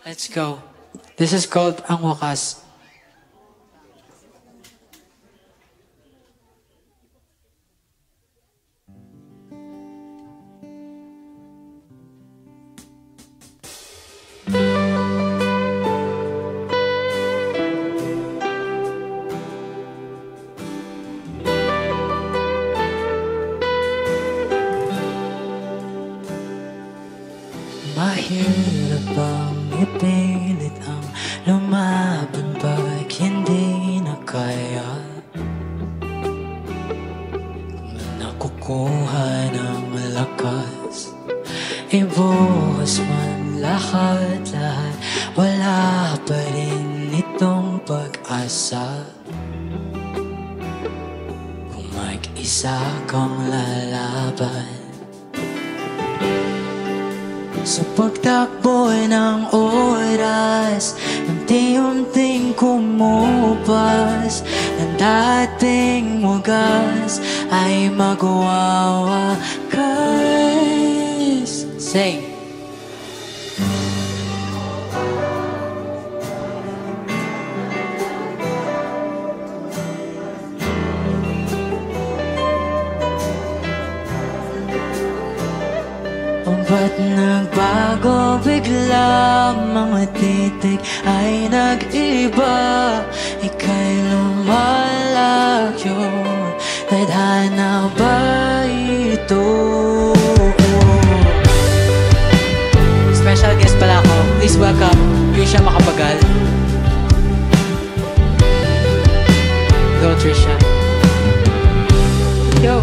Let's go. This is called Ang Wakas. Mahirap bang ipilit ang lumaban pag hindi na kaya? Kung nakukuha ng lakas, ibuhos man lahat, wala pa rin itong pag-asa. Kung mag-isa kang lalaban sa pagtakbo ng oras, unti-unting kumupas ang dating wagas ay magwawakas. Sing! Ba't nagbago bigla? Mga titik ay nag-iba. Ika'y lumalayo. Tadhana ba ito? Special guest pala ako. Please welcome Trisha Macapagal. Go Trisha. Yo!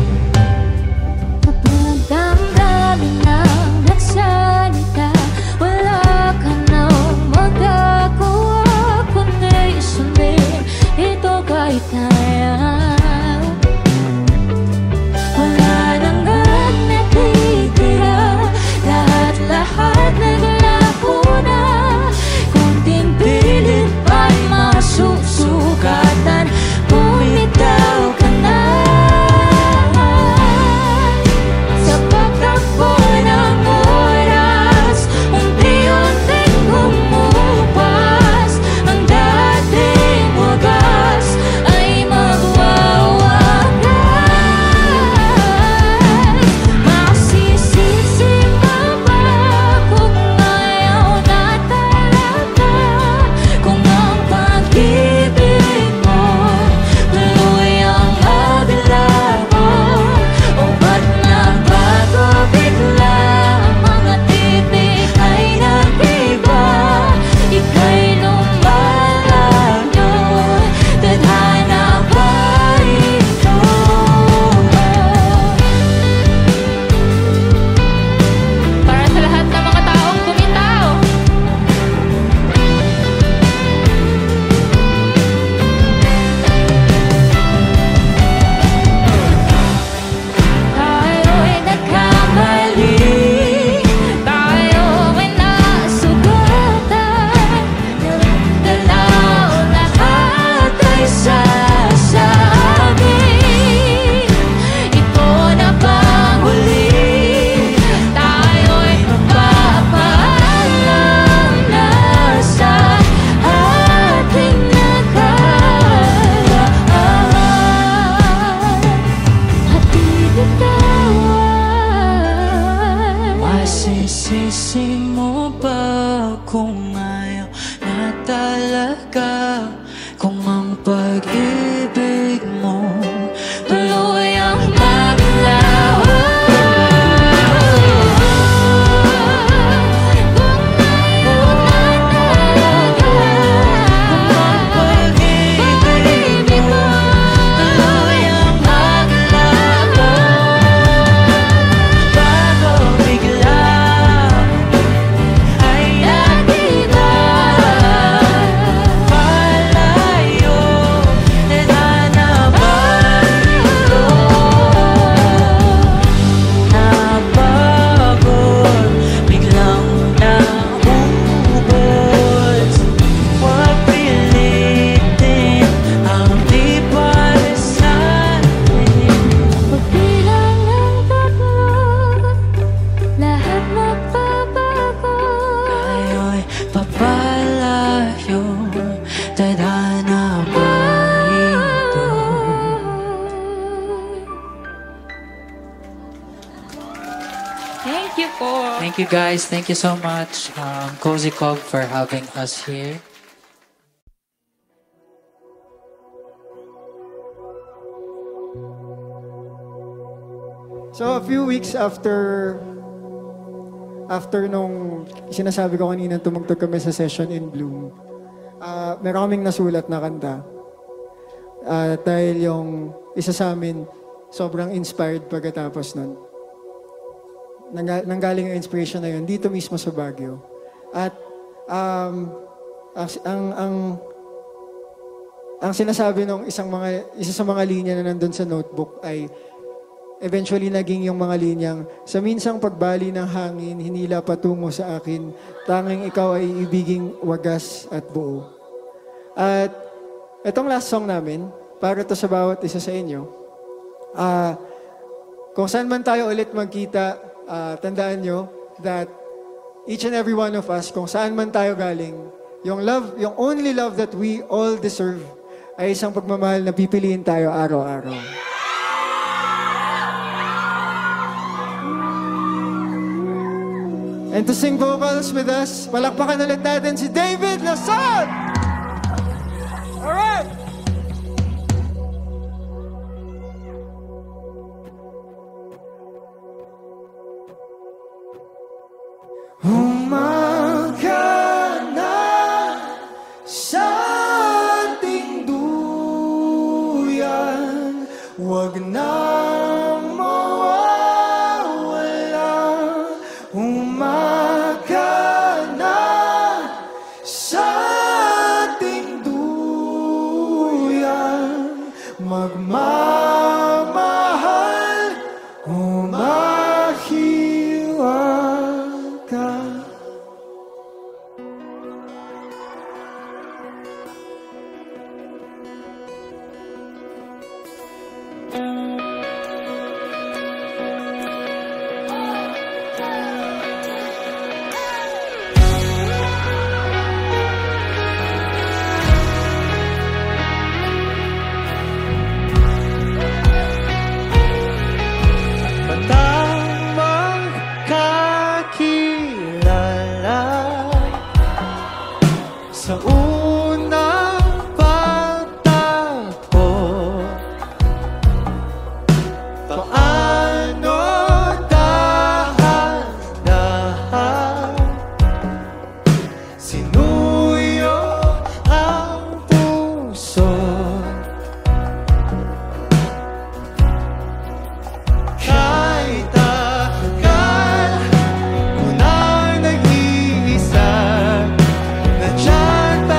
Masisisi mo ba kung ayaw na talaga? Kung ang pag-ibig mo tuloy ang maglaho? Thank you guys. Thank you so much, Cozy Cog, for having us here. So a few weeks after nung sinasabi ko kanina tumugtog kami sa Session in Bloom, meron kaming nasulat na kanta. Dahil yung isa sa amin, sobrang inspired pagkatapos nun. Nanggaling ang inspiration na yun dito mismo sa Baguio. At ang sinasabi nung isa sa mga linya na nandun sa notebook ay eventually naging yung mga linyang, sa minsang pagbali ng hangin, hinila patungo sa akin, tanging ikaw ay ibiging wagas at buo. At itong last song namin, para to sa bawat isa sa inyo, kung saan man tayo ulit magkita, tandaan nyo that each and every one of us, kung saan man tayo galing, yung only love that we all deserve ay isang pagmamahal na pipiliin tayo araw-araw. And to sing vocals with us, palakpakan ulit natin si David Lason! Alright! Umaga na sa ating duyan, wag nang mawawala. Umaga na sa ating duyan, magmamahal, umahiwag ka. Sa unang pagtagpo, paano dahan-dahan sinuyo ang puso, kahit tagal ko nang nag-iisa, nandiyan pa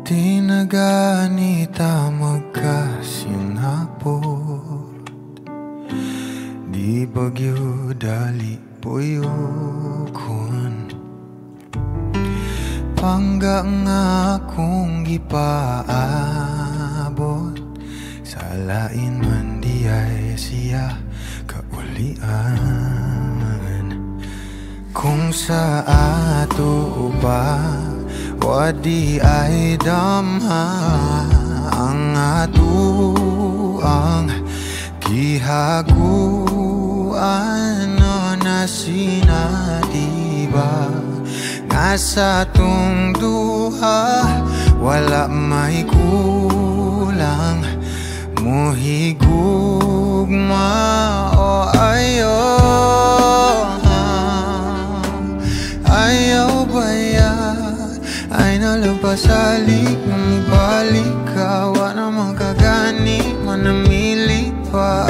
Di na ganita magkasinapot, di bagyo dali puyukon. Pangga nga akong gipaabot, sa lain man di ay siya kaulian. Kung sa ato ba wadi ay damha ang ato ang gihaguan na sinadiba nga sa tong duha wala may kulang muhigugma o ayaw baya ay nalabasalik mabalik ka wala magkagani manamili pa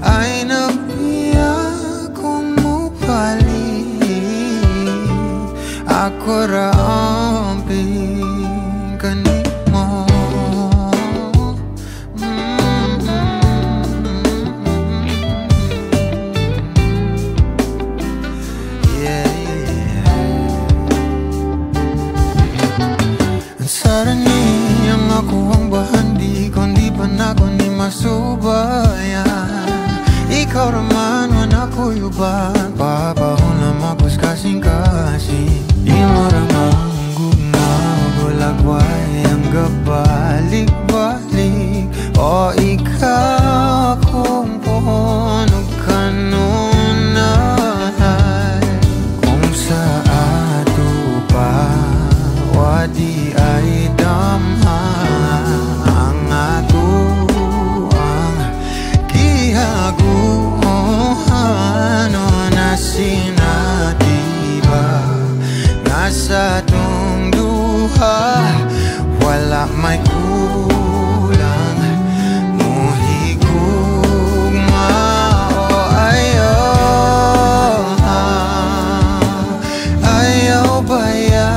ay nabiya kung mupalik ako raambing kanimo. Sarani ang ako ang bahandi kundi pa na ko ni masubayan. Ikaw raman man ako yuban papahon na mapos kasing-kasing. Di mo ramang gugnaw bulagway ang gabalik-balik. O ikaw kung punog kanunay. Kung sa ato pa wadi ay damha ang ato ang gihaguan na sinadiba nga sa tong duha wala may kulang muhigugma o ayaw baya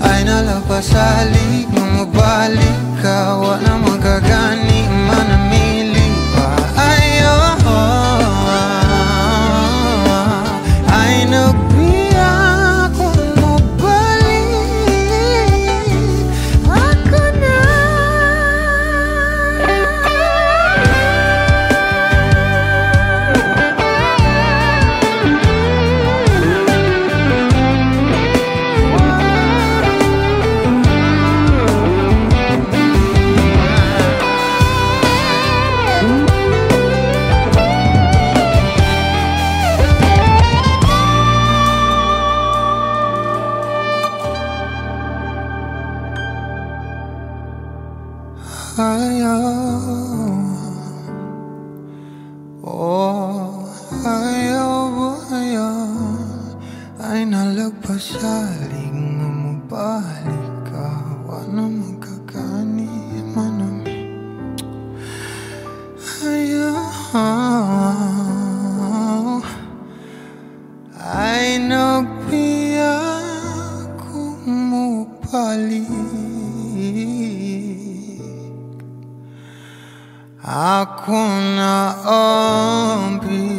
ay nalapasalik mabalik ka wala magkagani manamili pa ay nabiya kung mabalik ako na. Ay nalagpasalig na mabalik ka wala magkagani manami ay nagpiya kung mupalik ako na ambi.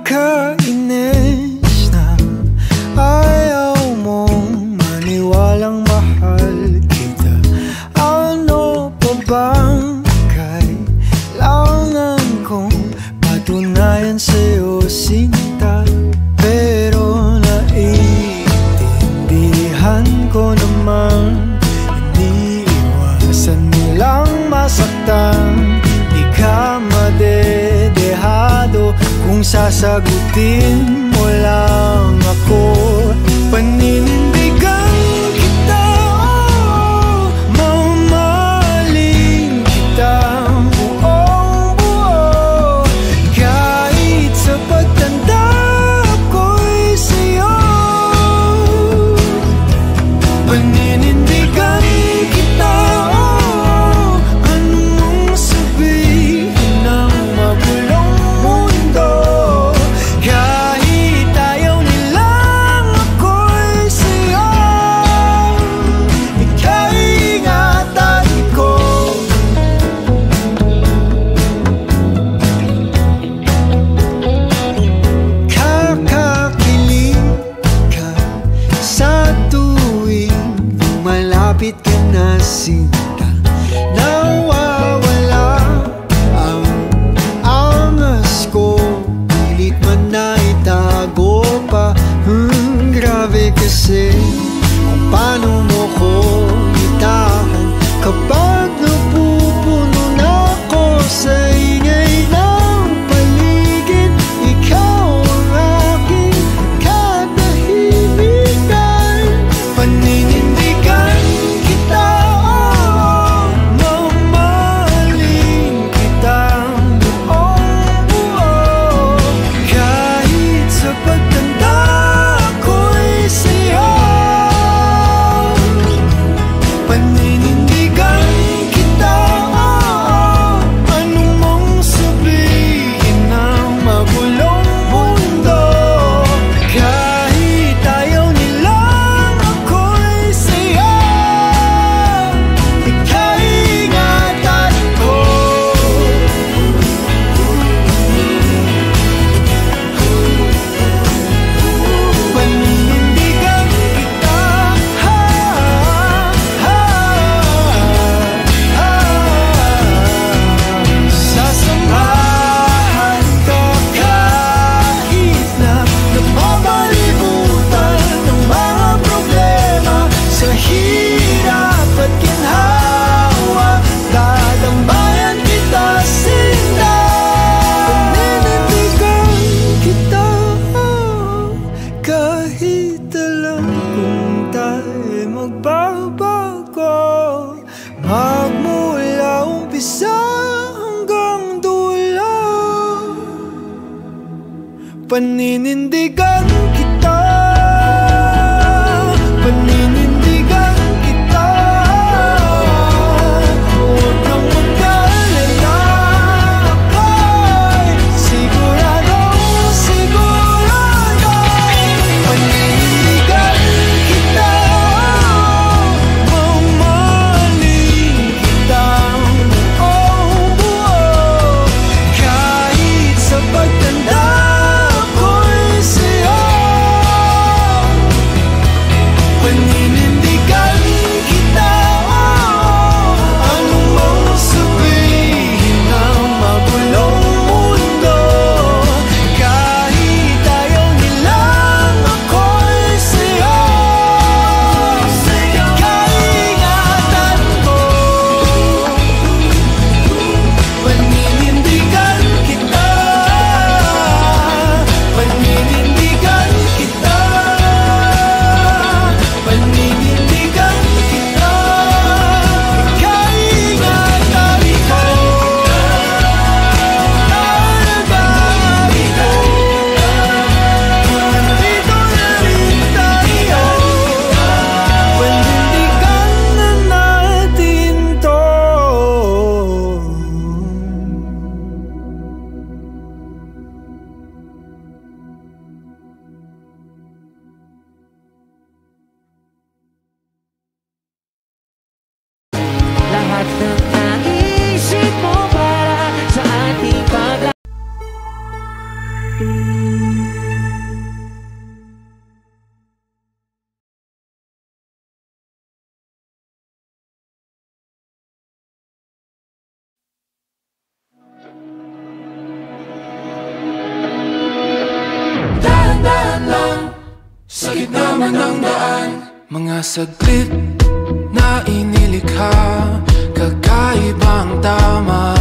Kakainis na ayaw mong maniwalang mahal kita. Ano pa bang kailangan kong patunayan sa'yo sinta? Pero naiintindihan ko naman iniiwasan mo lang masaktan. Di ka madedehado kung sasagutin mo lang ako. Paninindigan Kahit alam kung tayo magbabago, magmula umpisa hanggang dulo, paninindigan kita, paninindigan kita. Huwag kang mag-alala, ako'y siguradong sigurado. Paninindigan kita, mamahalin kitang buong buo. Kahit sa pagtanda ko'y sa'yo, paninindigan kita. Anong mang sabihin ng magulong mundo, kahit ayaw nilang ako'y sa'yo, kaingatan ko. Paninindigan kita, paninindigan kita, paninindigan kita, kaingatan ko. Nanababi ko, nandito na rin tayo, panindigan na natin to. Lahat ng naisip mo para sa ating pag Dahan-dahan lang, sa gitna man ng daan, mga saglit na inilikha, kakaibang tama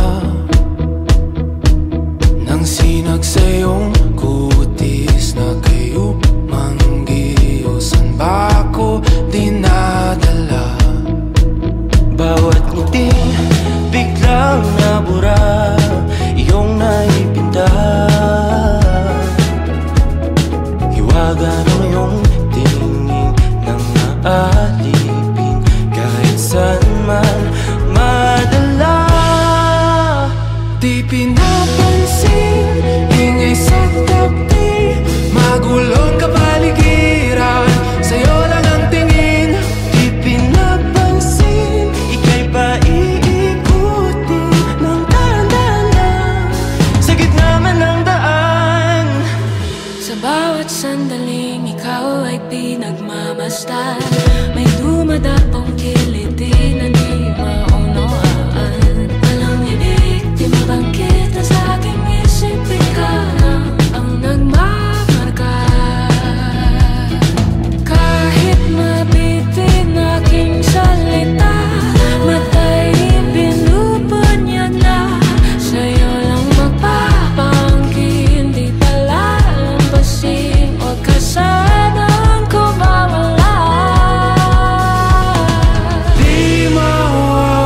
ng sinag sa iyong kutis na kayo manggiyosan ba ako dinadala? Bawat ngiti biglang nabura, iyong naipinta, hiwaga ng iyong tingin nang naalipin, kahit saan man madala. Di pinapansin, ingay sa tabi, magulong kapaligiran, sa'yo lang ang tingin. Di pinapansin, ika'y pa iikutin ng dahan-dahan lang, sa gitna man ng daan. Sa bawat sandaling ikaw ay pinagmamasdan, may dumadapong kiliti na di maunawaan. Walang ibig, di mabangkit na sa aking isip, ikaw lang ang nagmamarka. Kahit mabitin aking salita, matay pinupunyag na, sa'yo lang magpapangkin, di palalampasin, huwag ka sanang kumawala. Di mawawala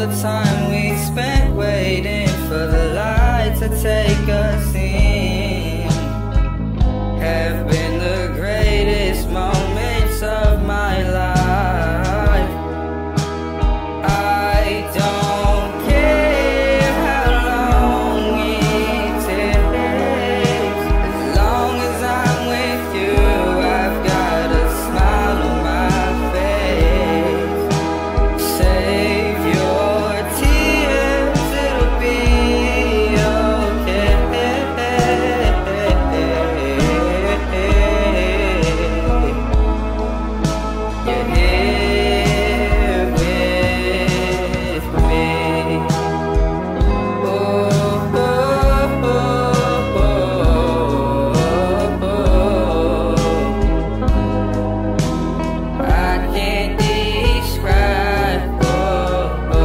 the time we spent waiting for the light to take us in have been the greatest moments of my life. I don't care how long it takes, as long as I'm with you, I've got a smile on my face. Save your tears, it'll be okay. You're here with me. Oh, oh, oh, oh, oh. I can't describe. Oh, oh.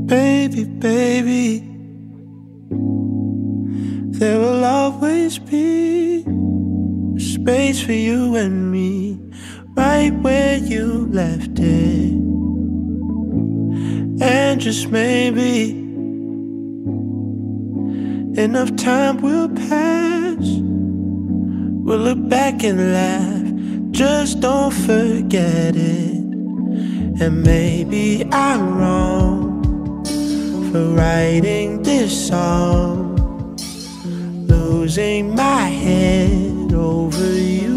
Baby, baby, there will always be a space for you and me, right where you left it. And just maybe enough time will pass, we'll look back and laugh, just don't forget it. And maybe I'm wrong for writing this song, losing my head over you.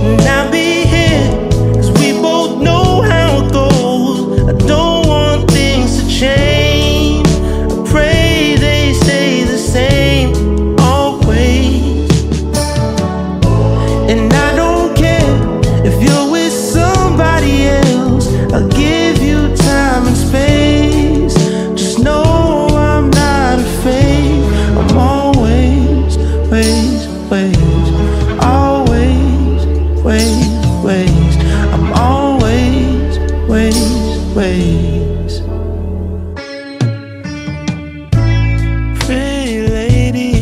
And I'll be here, 'cause we both know how it goes. I don't want things to change, I pray they stay the same always. And I don't care if you're with somebody else, I'll give you time and space. Just know I'm not afraid. I'm always, ways, ways, always, ways, ways. I'm always, ways, ways. Pretty lady,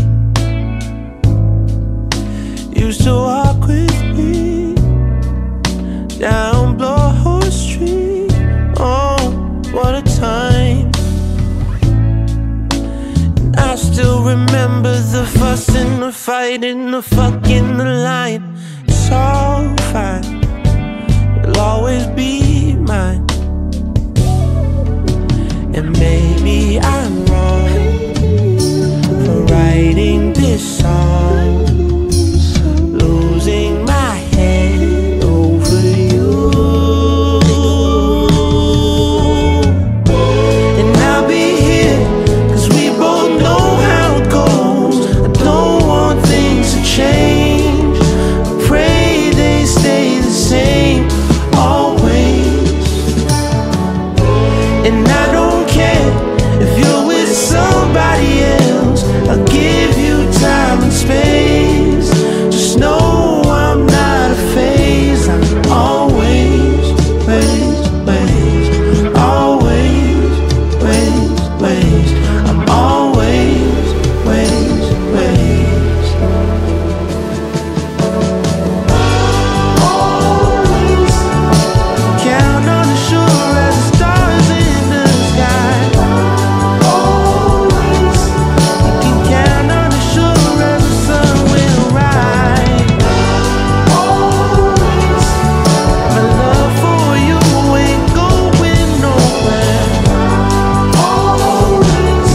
used to walk with me down Blowhole Street. Oh, what a time. And I still remember the fuss and the fight and the fucking the line. It's all fine, you'll always be mine. And maybe I'm wrong for writing this song, losing my head over you. And I'll be here, 'cause we both know how it goes. I don't want things to change, I pray they stay the same always. And I don't care if you're with somebody else, I'll give you time and space. Just know I'm not a phase. I'm always, ways, ways, always, ways, ways. I'm always, ways, ways. Always count on the shore as the stars in the sky. Always you can count on the shore as the sun will rise. Always my love for you ain't going nowhere. Always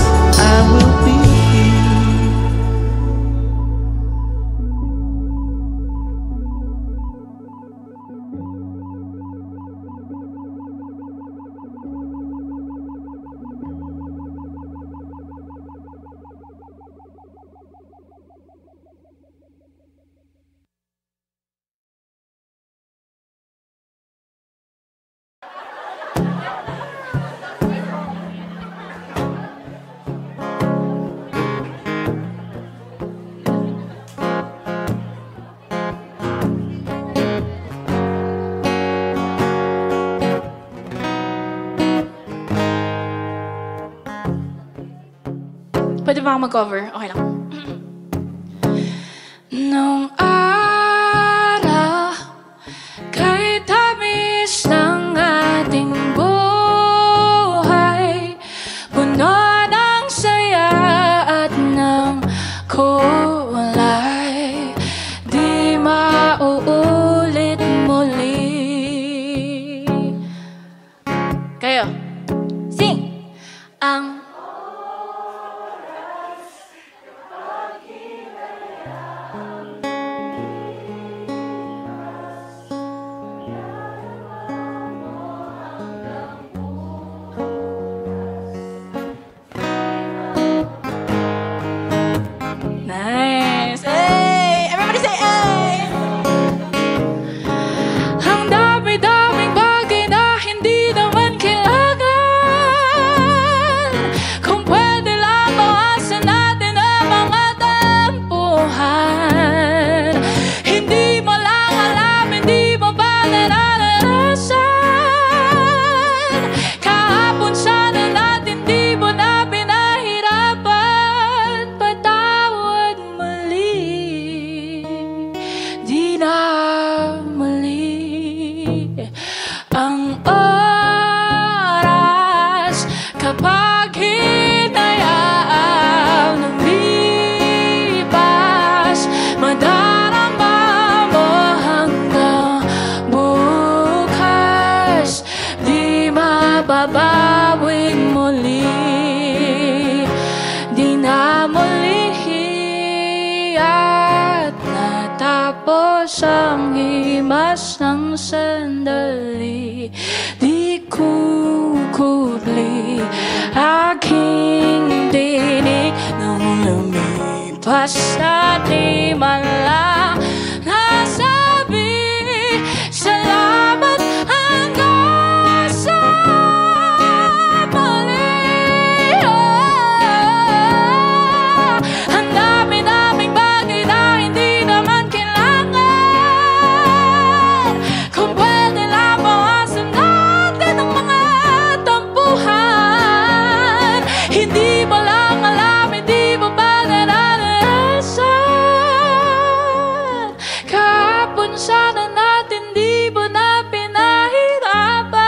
Pwede ba ako mag-cover? Okay lang. Nung araw, kay tamis ng ating buhay, puno ng saya at ng kulay, di mauulit muli. Kayo, sing! Ang nice! Hey! Everybody say hey! Ang dami-daming bagay na hindi naman kailangan. Kung pwede lang bawasan natin ang mga tampuhan. Hindi mo lang alam, hindi mo ba naranasan? Kahapon sana natin di mo na pinahirapan. Patawad muli, di na muli ang oras kapag hinayaan ng lipas. Madarama mo hanggang bukas, di mababawing muli, di na muli. At natapos ang himas ng sandali, di kukubli aking tinig nang lumipas na di man lang nasabi salamat hanggang sa muli. Ang dami-daming bagay na hindi naman kailangan. Kung pwede lang bawasan natin ang mga tampuhan. Hindi mo lang alam, hindi mo ba naranasan? Kahapon sana natin di mo na pinahirapan.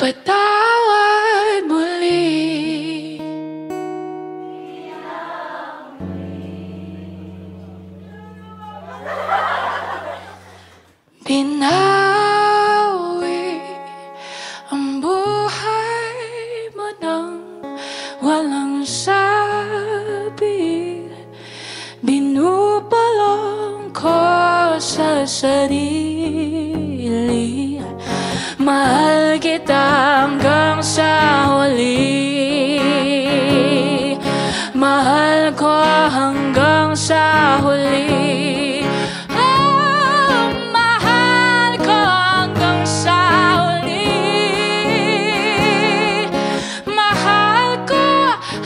Patawad muli. Binawi ang buhay mo nang walang sabi. Binubulong ko sa sarili, mahal kita hanggang sa huli. Mahal ko hanggang sa huli. Oh, mahal ko hanggang sa huli. Mahal ko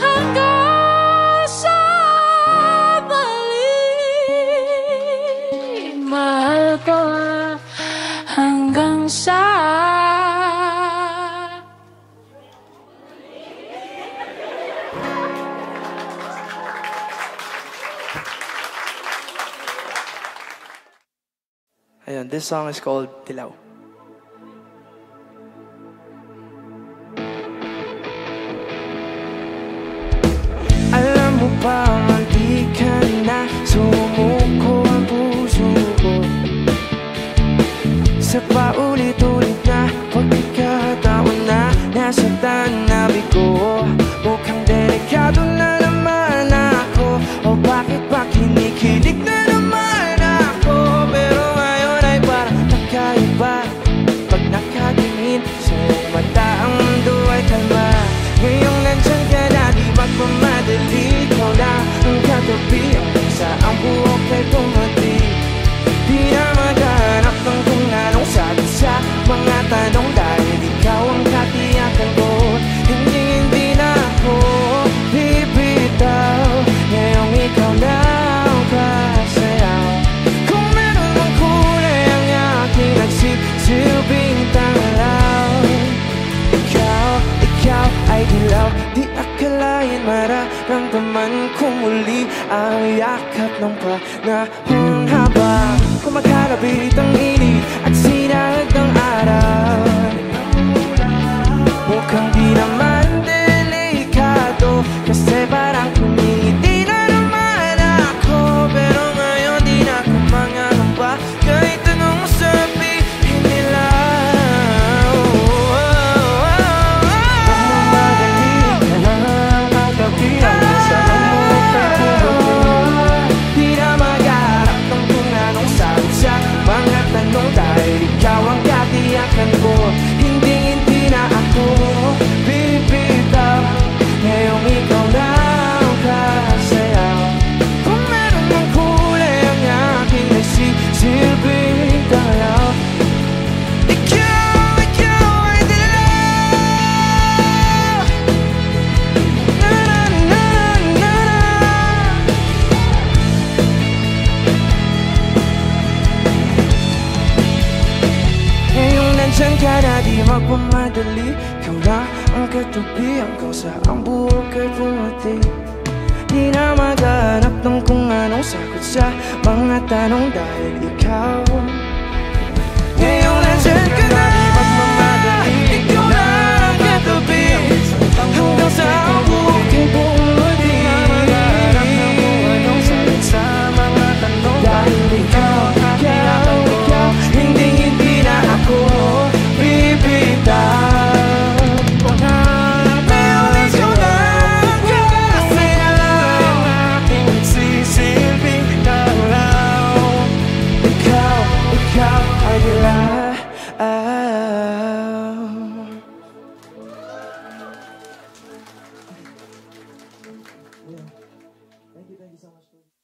hanggang sa huli. Mahal ko hanggang sa Ayun, this song is called Dilaw. Alam mo ba hindi ka na sumuko ang puso ko sa paulit-ulit na pagkakataon na nasaktan na bigo. Mukhang delikado na naman ako, o bakit ba kinikilig na naman ako? Pero ngayon ay parang nakaiba pag nakatingin sa iyong mata, ang mundo ay kalma. Ngayong nandyan ka na, di magmamadali, ikaw na ang katabi, hanggang sa ang buhok ay pumati. Di na maghanap ng kung anong sabi sa mga tanong, dahil ikaw ang katiyakan ko. Hindi na ako bibitaw, ngayong ikaw na yakap ng panahon habang kumakalabit ang init at sinag ng araw. Mukhang di naman delikado kasi parang kumingiti na naman ako. Pero ngayon di na ako mangangamba kahit anong sabihin nila. Dahil ikaw ang katiyakan ko, hindi na ako bibitaw. Ngayong ikaw na ang kasayaw. Kung meron ng kulay ang aking nagsisilbing dalaw. Ikaw ay dilaw. Na na na na. Diyan ka na di magpamadali, ikaw lang ang katabi hanggang sa ang buhok ay pumati. Di na maghanap ng kung anong sagot sa mga tanong dahil ikaw. Ngayon nandiyan ka na di magpamadali, ikaw lang ang katabi hanggang sa ang buhok ay pumati. Di na maghanap ng kung anong sagot sa mga tanong dahil ikaw, hindi na ako Thank you so much.